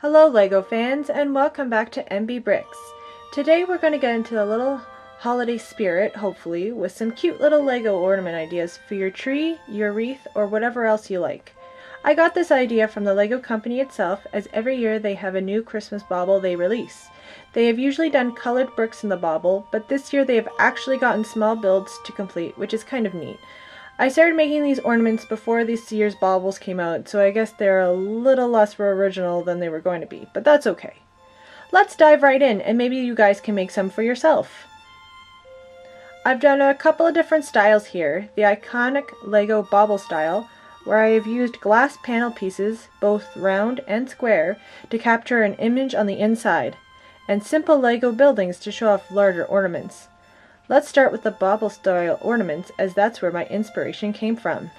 Hello LEGO fans, and welcome back to MB Bricks. Today we're going to get into the little holiday spirit, hopefully, with some cute little LEGO ornament ideas for your tree, your wreath, or whatever else you like. I got this idea from the LEGO company itself, as every year they have a new Christmas bauble they release. They have usually done colored bricks in the bauble, but this year they have actually gotten small builds to complete, which is kind of neat. I started making these ornaments before this year's baubles came out, so I guess they're a little less original than they were going to be, but that's okay. Let's dive right in, and maybe you guys can make some for yourself. I've done a couple of different styles here. The iconic LEGO bauble style, where I have used glass panel pieces, both round and square, to capture an image on the inside, and simple LEGO buildings to show off larger ornaments. Let's start with the bobble style ornaments, as that's where my inspiration came from.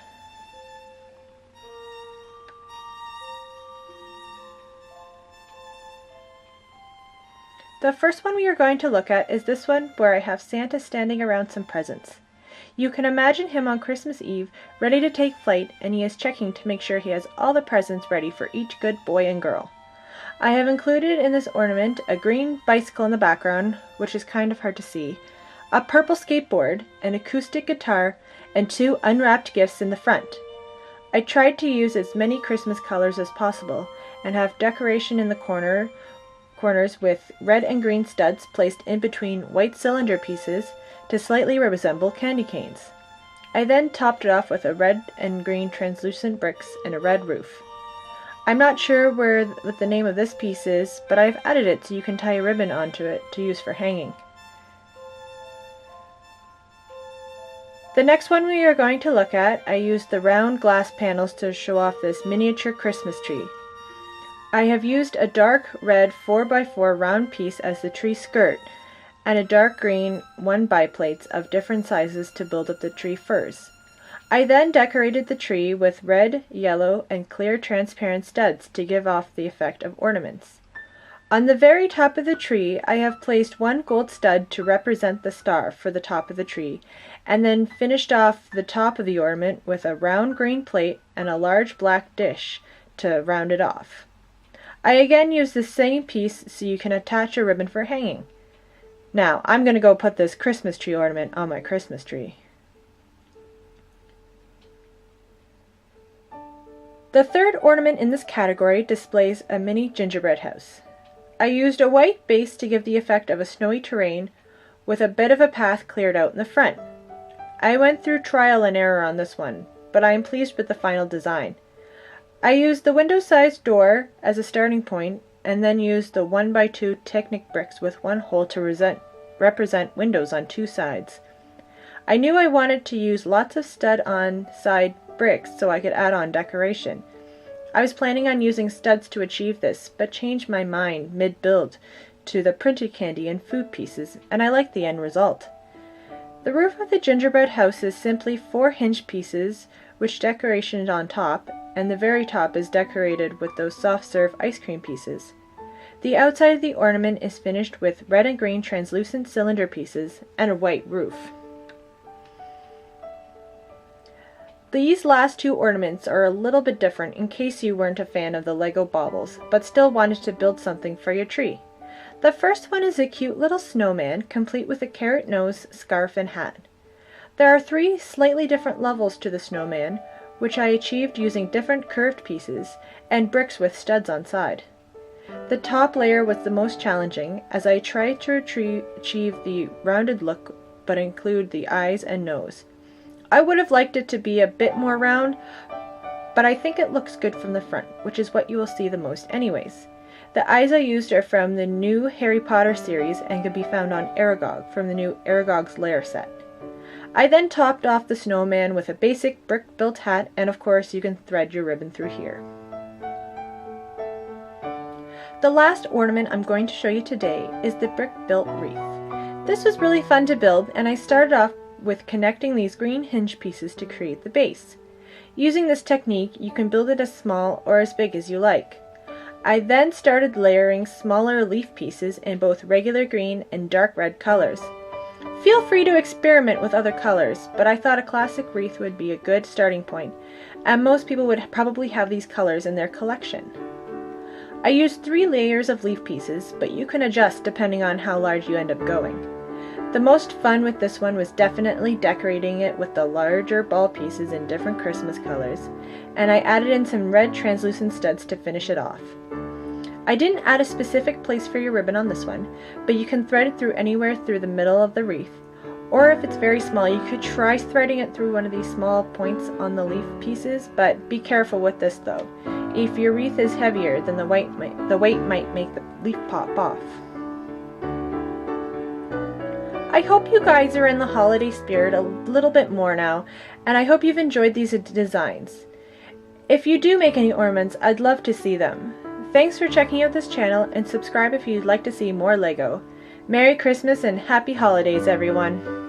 The first one we are going to look at is this one, where I have Santa standing around some presents. You can imagine him on Christmas Eve, ready to take flight, and he is checking to make sure he has all the presents ready for each good boy and girl. I have included in this ornament a green bicycle in the background, which is kind of hard to see, a purple skateboard, an acoustic guitar, and two unwrapped gifts in the front. I tried to use as many Christmas colors as possible and have decoration in the corners with red and green studs placed in between white cylinder pieces to slightly resemble candy canes. I then topped it off with a red and green translucent bricks and a red roof. I'm not sure what the name of this piece is, but I've added it so you can tie a ribbon onto it to use for hanging. The next one we are going to look at, I used the round glass panels to show off this miniature Christmas tree. I have used a dark red 4x4 round piece as the tree skirt, and a dark green 1x plates of different sizes to build up the tree furs. I then decorated the tree with red, yellow, and clear transparent studs to give off the effect of ornaments. On the very top of the tree, I have placed one gold stud to represent the star for the top of the tree, and then finished off the top of the ornament with a round green plate and a large black dish to round it off. I again used the same piece so you can attach a ribbon for hanging. Now, I'm going to go put this Christmas tree ornament on my Christmas tree. The third ornament in this category displays a mini gingerbread house. I used a white base to give the effect of a snowy terrain with a bit of a path cleared out in the front. I went through trial and error on this one, but I am pleased with the final design. I used the window-sized door as a starting point, and then used the 1x2 Technic bricks with one hole to represent windows on two sides. I knew I wanted to use lots of stud-on side bricks so I could add on decoration. I was planning on using studs to achieve this, but changed my mind mid-build to the printed candy and food pieces, and I like the end result. The roof of the gingerbread house is simply 4 hinge pieces, which decorationed on top, and the very top is decorated with those soft serve ice cream pieces. The outside of the ornament is finished with red and green translucent cylinder pieces and a white roof. These last two ornaments are a little bit different in case you weren't a fan of the LEGO baubles, but still wanted to build something for your tree. The first one is a cute little snowman, complete with a carrot nose, scarf, and hat. There are 3 slightly different levels to the snowman, which I achieved using different curved pieces and bricks with studs on side. The top layer was the most challenging, as I tried to achieve the rounded look but include the eyes and nose. I would have liked it to be a bit more round, but I think it looks good from the front, which is what you will see the most anyways. The eyes I used are from the new Harry Potter series and can be found on Aragog from the new Aragog's Lair set. I then topped off the snowman with a basic brick-built hat, and of course you can thread your ribbon through here. The last ornament I'm going to show you today is the brick-built wreath. This was really fun to build, and I started off with connecting these green hinge pieces to create the base. Using this technique, you can build it as small or as big as you like. I then started layering smaller leaf pieces in both regular green and dark red colors. Feel free to experiment with other colors, but I thought a classic wreath would be a good starting point, and most people would probably have these colors in their collection. I used 3 layers of leaf pieces, but you can adjust depending on how large you end up going. The most fun with this one was definitely decorating it with the larger ball pieces in different Christmas colors, and I added in some red translucent studs to finish it off. I didn't add a specific place for your ribbon on this one, but you can thread it through anywhere through the middle of the wreath, or if it's very small, you could try threading it through one of these small points on the leaf pieces, but be careful with this though. If your wreath is heavier, then the weight might make the leaf pop off. I hope you guys are in the holiday spirit a little bit more now, and I hope you've enjoyed these designs. If you do make any ornaments, I'd love to see them. Thanks for checking out this channel, and subscribe if you'd like to see more Lego. Merry Christmas and Happy Holidays, everyone!